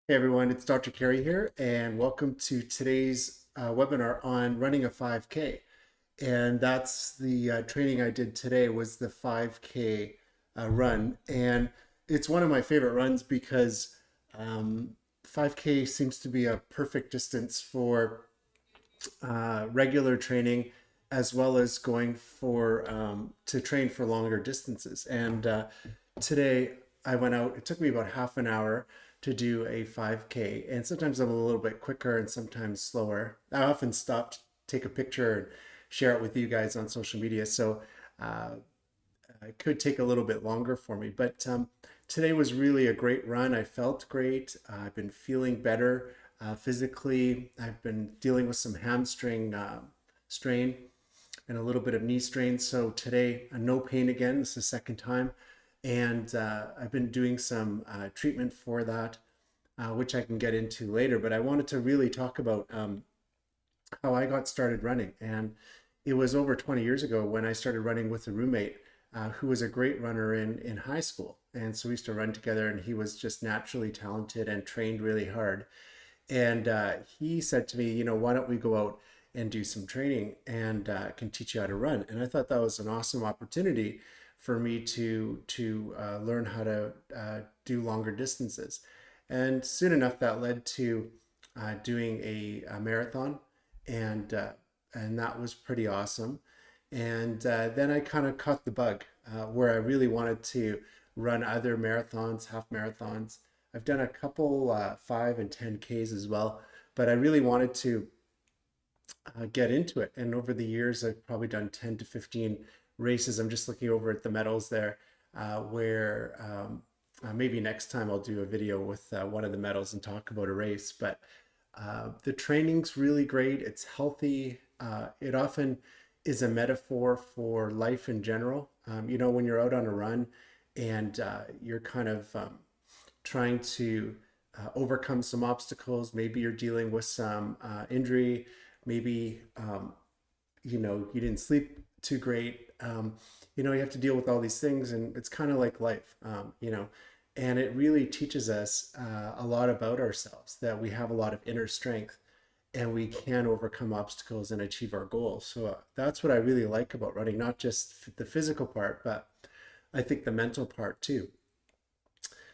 Hey everyone, it's Dr. Cary here, and welcome to today's webinar on running a 5K. And that's the training I did today was the 5K run. And it's one of my favorite runs because 5K seems to be a perfect distance for regular training as well as going for to train for longer distances. And today I went out, it took me about half an hour to do a 5K. And sometimes I'm a little bit quicker and sometimes slower. I often stop to take a picture and share it with you guys on social media. So uh, it could take a little bit longer for me. But today was really a great run. I felt great. I've been feeling better physically. I've been dealing with some hamstring strain and a little bit of knee strain. So today, no pain again. This is the second time. And I've been doing some treatment for that, which I can get into later. But I wanted to really talk about how I got started running. And it was over 20 years ago when I started running with a roommate who was a great runner in high school. And so we used to run together, and he was just naturally talented and trained really hard. And he said to me, why don't we go out and do some training and can teach you how to run. And I thought that was an awesome opportunity for me to learn how to do longer distances. And soon enough, that led to doing a marathon, and and that was pretty awesome. And then I kind of caught the bug where I really wanted to run other marathons, half marathons. I've done a couple 5 and 10Ks as well, but I really wanted to get into it. And over the years, I've probably done 10 to 15 races. I'm just looking over at the medals there, where maybe next time I'll do a video with one of the medals and talk about a race. But the training's really great. It's healthy. It often is a metaphor for life in general. When you're out on a run and you're kind of trying to overcome some obstacles, maybe you're dealing with some injury, maybe you didn't sleep too great. You have to deal with all these things, and it's kind of like life, and it really teaches us a lot about ourselves, that we have a lot of inner strength and we can overcome obstacles and achieve our goals. So that's what I really like about running, not just the physical part, but I think the mental part too.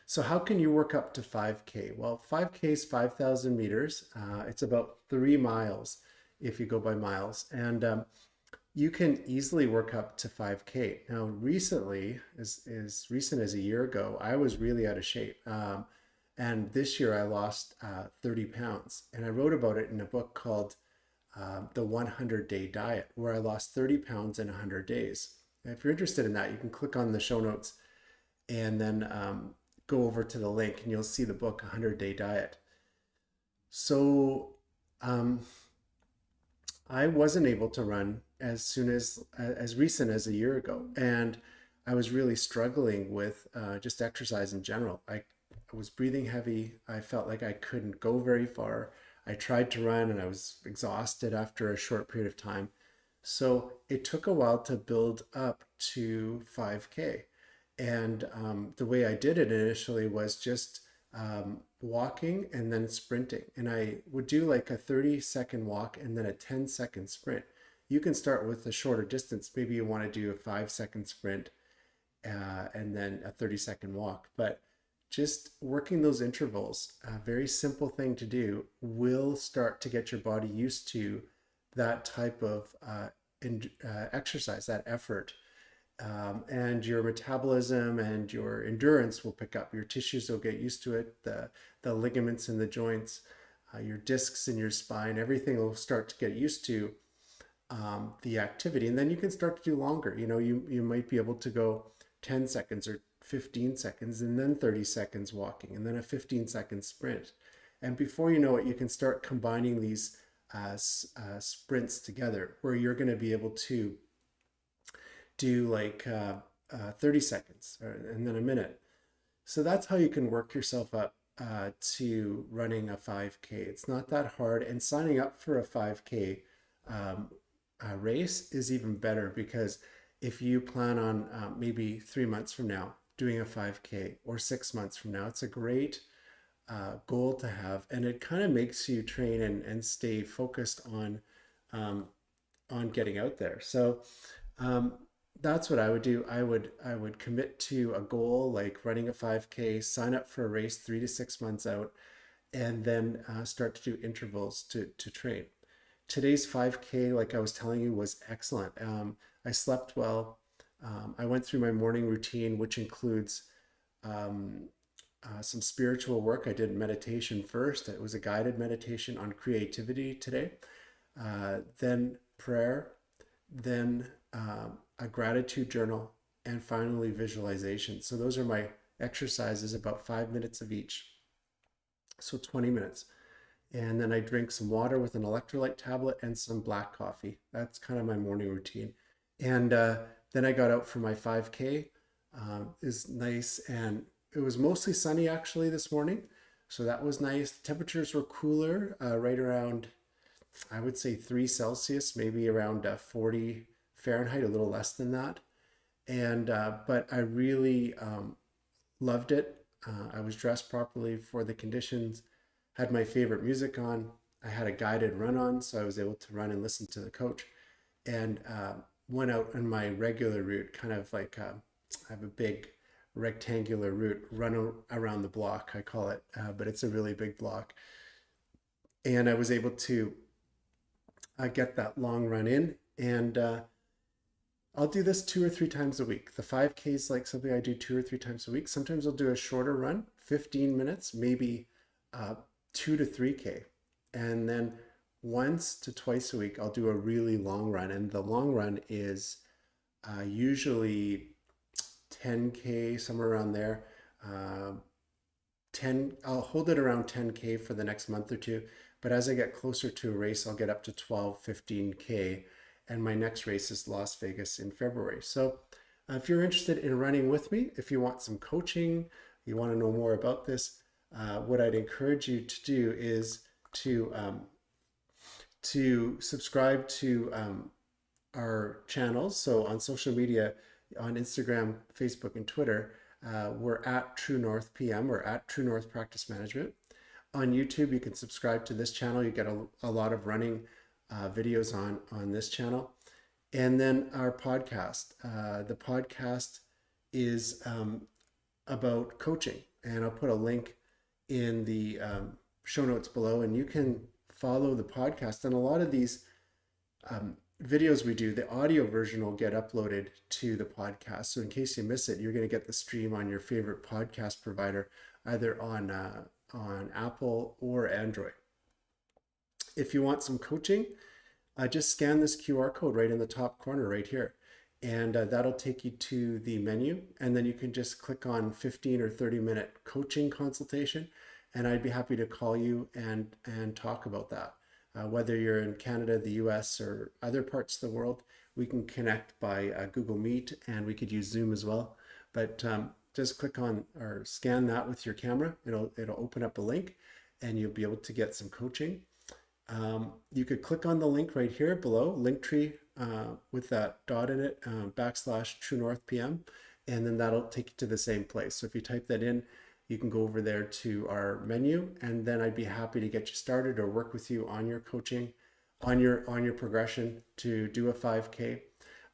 So how can you work up to 5K? Well, 5K is 5,000 meters. It's about 3 miles if you go by miles. And you can easily work up to 5K. Now, recently, as recent as a year ago, I was really out of shape. And this year I lost 30 pounds. And I wrote about it in a book called The 100-Day Diet, where I lost 30 pounds in 100 days. And if you're interested in that, you can click on the show notes and then go over to the link and you'll see the book 100-Day Diet. So I wasn't able to run as recent as a year ago, and I was really struggling with just exercise in general. I was breathing heavy. I felt like I couldn't go very far. I tried to run and I was exhausted after a short period of time. So it took a while to build up to 5K. And the way I did it initially was just walking and then sprinting. And I would do like a 30-second walk and then a 10-second sprint. You can start with a shorter distance. Maybe you want to do a 5-second sprint and then a 30-second walk. But just working those intervals, a very simple thing to do, will start to get your body used to that type of exercise, that effort. And your metabolism and your endurance will pick up. Your tissues will get used to it. The ligaments in the joints, your discs in your spine, everything will start to get used to the activity. And then you can start to do longer. You might be able to go 10 seconds or 15 seconds and then 30 seconds walking and then a 15-second sprint. And before you know it, you can start combining these sprints together, where you're going to be able to do like 30 seconds and then a minute. So that's how you can work yourself up to running a 5K. It's not that hard. And signing up for a 5K race is even better, because if you plan on maybe 3 months from now doing a 5K or 6 months from now, it's a great goal to have, and it kind of makes you train and stay focused um, on getting out there. So um, that's what I would do. I would commit to a goal like running a 5K, sign up for a race 3 to 6 months out, and then start to do intervals to train. Today's 5K, like I was telling you, was excellent. I slept well. I went through my morning routine, which includes um, some spiritual work. I did meditation first. It was a guided meditation on creativity today. Then prayer, then a gratitude journal, and finally visualization. So those are my exercises, about 5 minutes of each. So 20 minutes. And then I drink some water with an electrolyte tablet and some black coffee. That's kind of my morning routine. And then I got out for my 5K. Is nice, and it was mostly sunny actually this morning, so that was nice. Temperatures were cooler, right around, I would say 3 Celsius, maybe around 40 Fahrenheit, a little less than that. And but I really loved it. I was dressed properly for the conditions, had my favorite music on. I had a guided run on, so I was able to run and listen to the coach, and went out on my regular route, kind of like I have a big rectangular route, run around the block, I call it, but it's a really big block. And I was able to get that long run in, and I'll do this 2 or 3 times a week. The 5K is like something I do 2 or 3 times a week. Sometimes I'll do a shorter run, 15 minutes, maybe 2 to 3K. And then once to twice a week, I'll do a really long run. And the long run is usually 10K, somewhere around there. 10, I'll hold it around 10K for the next month or two. But as I get closer to a race, I'll get up to 12, 15K. And my next race is Las Vegas in February. So if you're interested in running with me, if you want some coaching, you want to know more about this, what I'd encourage you to do is to subscribe to our channels. So on social media, on Instagram, Facebook, and Twitter, we're at True North PM or at True North Practice Management. On YouTube, you can subscribe to this channel. You get a lot of running videos on this channel. And then our podcast. The podcast is about coaching, and I'll put a link in the show notes below, and you can follow the podcast. And a lot of these videos we do, the audio version will get uploaded to the podcast. So in case you miss it, you're going to get the stream on your favorite podcast provider, either on Apple or Android. If you want some coaching, just scan this QR code right in the top corner right here, and that'll take you to the menu, and then you can just click on 15 or 30-minute coaching consultation, and I'd be happy to call you and talk about that. Whether you're in Canada, the US, or other parts of the world, we can connect by Google Meet, and we could use Zoom as well. But just click on or scan that with your camera. It'll open up a link, and you'll be able to get some coaching. You could click on the link right here below, Linktree, with that dot in it, / True North PM, and then that'll take you to the same place. So if you type that in, you can go over there to our menu, and then I'd be happy to get you started or work with you on your coaching, on your progression to do a 5K.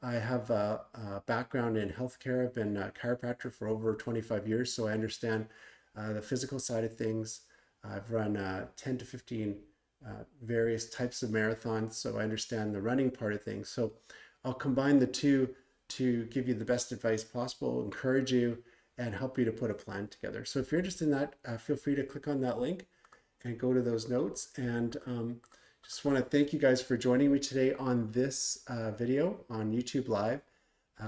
I have a background in healthcare. I've been a chiropractor for over 25 years, so I understand the physical side of things. I've run 10 to 15 various types of marathons, so I understand the running part of things. So I'll combine the two to give you the best advice possible, encourage you, and help you to put a plan together. So if you're interested in that, feel free to click on that link and go to those notes. And just want to thank you guys for joining me today on this video on YouTube Live,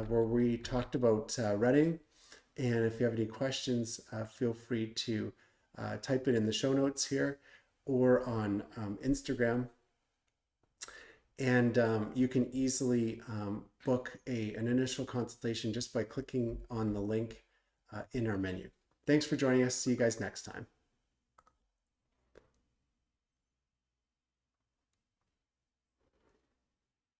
where we talked about running. And if you have any questions, feel free to type it in the show notes here or on Instagram. And you can easily book an initial consultation just by clicking on the link in our menu. Thanks for joining us. See you guys next time.